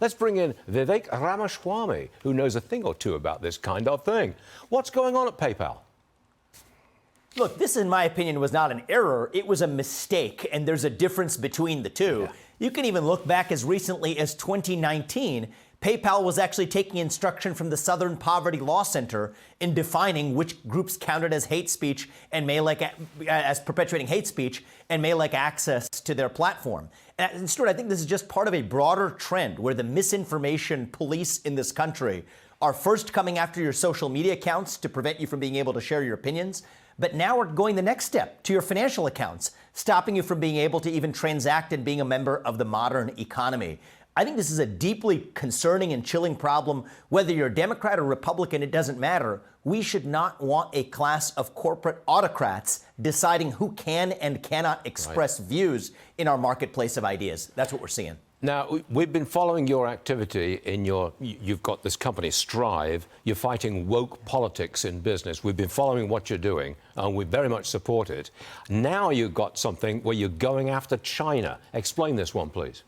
Let's bring in Vivek Ramaswamy, who knows a thing or two about this kind of thing. What's going on at PayPal? Look, this, in my opinion, was not an error. It was a mistake, and there's a difference between the two. Yeah. You can even look back as recently as 2019. PayPal was actually taking instruction from the Southern Poverty Law Center in defining which groups counted as hate speech and as perpetuating hate speech and may lack access to their platform. And Stuart, I think this is just part of a broader trend where the misinformation police in this country are first coming after your social media accounts to prevent you from being able to share your opinions. But now we're going the next step to your financial accounts, stopping you from being able to even transact and being a member of the modern economy. I think this is a deeply concerning and chilling problem. Whether you're a Democrat or Republican, it doesn't matter. We should not want a class of corporate autocrats deciding who can and cannot express views in our marketplace of ideas. That's what we're seeing. Now, we've been following your activity in you've got this company, Strive. You're fighting woke politics in business. We've been following what you're doing, and we very much support it. Now you've got something where you're going after China. Explain this one, please.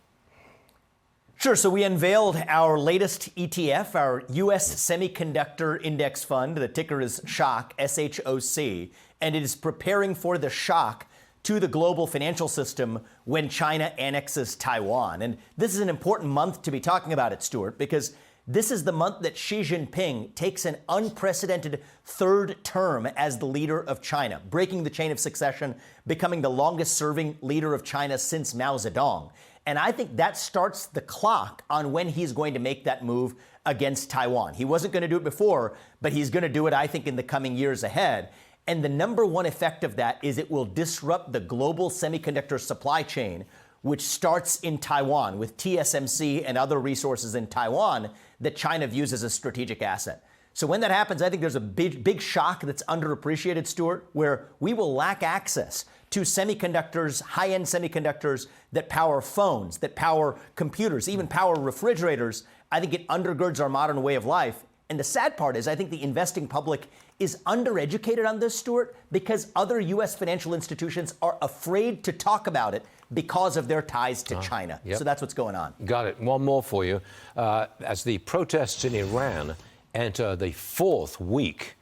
Sure. So we unveiled our latest ETF, our U.S. Semiconductor Index Fund. The ticker is SHOC, S-H-O-C, and it is preparing for the shock to the global financial system when China annexes Taiwan. And this is an important month to be talking about it, Stuart, because this is the month that Xi Jinping takes an unprecedented third term as the leader of China, breaking the chain of succession, becoming the longest-serving leader of China since Mao Zedong. And I think that starts the clock on when he's going to make that move against Taiwan. He wasn't going to do it before, but he's going to do it, I think, in the coming years ahead. And the number one effect of that is it will disrupt the global semiconductor supply chain, which starts in Taiwan with TSMC and other resources in Taiwan that China views as a strategic asset. So when that happens, I think there's a big shock that's underappreciated, Stuart, where we will lack access to semiconductors, high-end semiconductors that power phones, that power computers, even power refrigerators. I think it undergirds our modern way of life. And the sad part is I think the investing public is undereducated on this, Stuart, because other U.S. financial institutions are afraid to talk about it because of their ties to China. Yep. So that's what's going on. Got it. One more for you. As the protests in Iran enter the fourth week,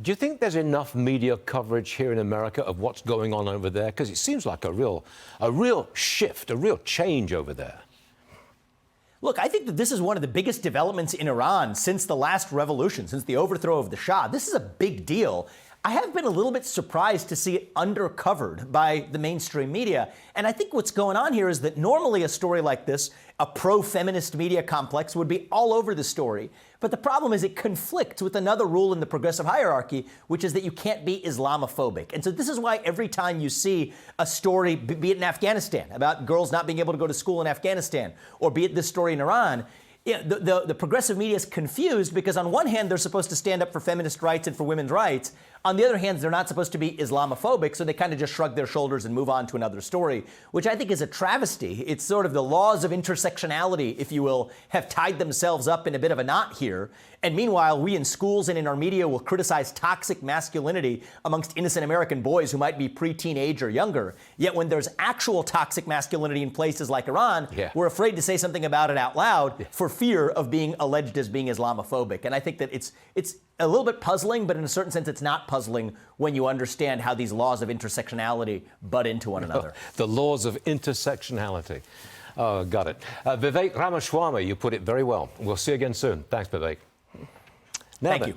do you think there's enough media coverage here in America of what's going on over there? Because it seems like a real shift, a real change over there. Look, I think that this is one of the biggest developments in Iran since the last revolution, since the overthrow of the Shah. This is a big deal. I have been a little bit surprised to see it undercovered by the mainstream media. And I think what's going on here is that normally a story like this, a pro-feminist media complex, would be all over the story. But the problem is it conflicts with another rule in the progressive hierarchy, which is that you can't be Islamophobic. And so this is why every time you see a story, be it in Afghanistan, about girls not being able to go to school in Afghanistan, or be it this story in Iran, the progressive media is confused because on one hand, they're supposed to stand up for feminist rights and for women's rights. On the other hand, they're not supposed to be Islamophobic, so they kind of just shrug their shoulders and move on to another story, which I think is a travesty. It's sort of the laws of intersectionality, if you will, have tied themselves up in a bit of a knot here. And meanwhile, we in schools and in our media will criticize toxic masculinity amongst innocent American boys who might be preteen age or younger. Yet when there's actual toxic masculinity in places like Iran, we're afraid to say something about it out loud for fear of being alleged as being Islamophobic. And I think that it's a little bit puzzling, but in a certain sense, it's not puzzling when you understand how these laws of intersectionality butt into one another. The laws of intersectionality. Oh, got it. Vivek Ramaswamy, you put it very well. We'll see you again soon. Thanks, Vivek. Thank you.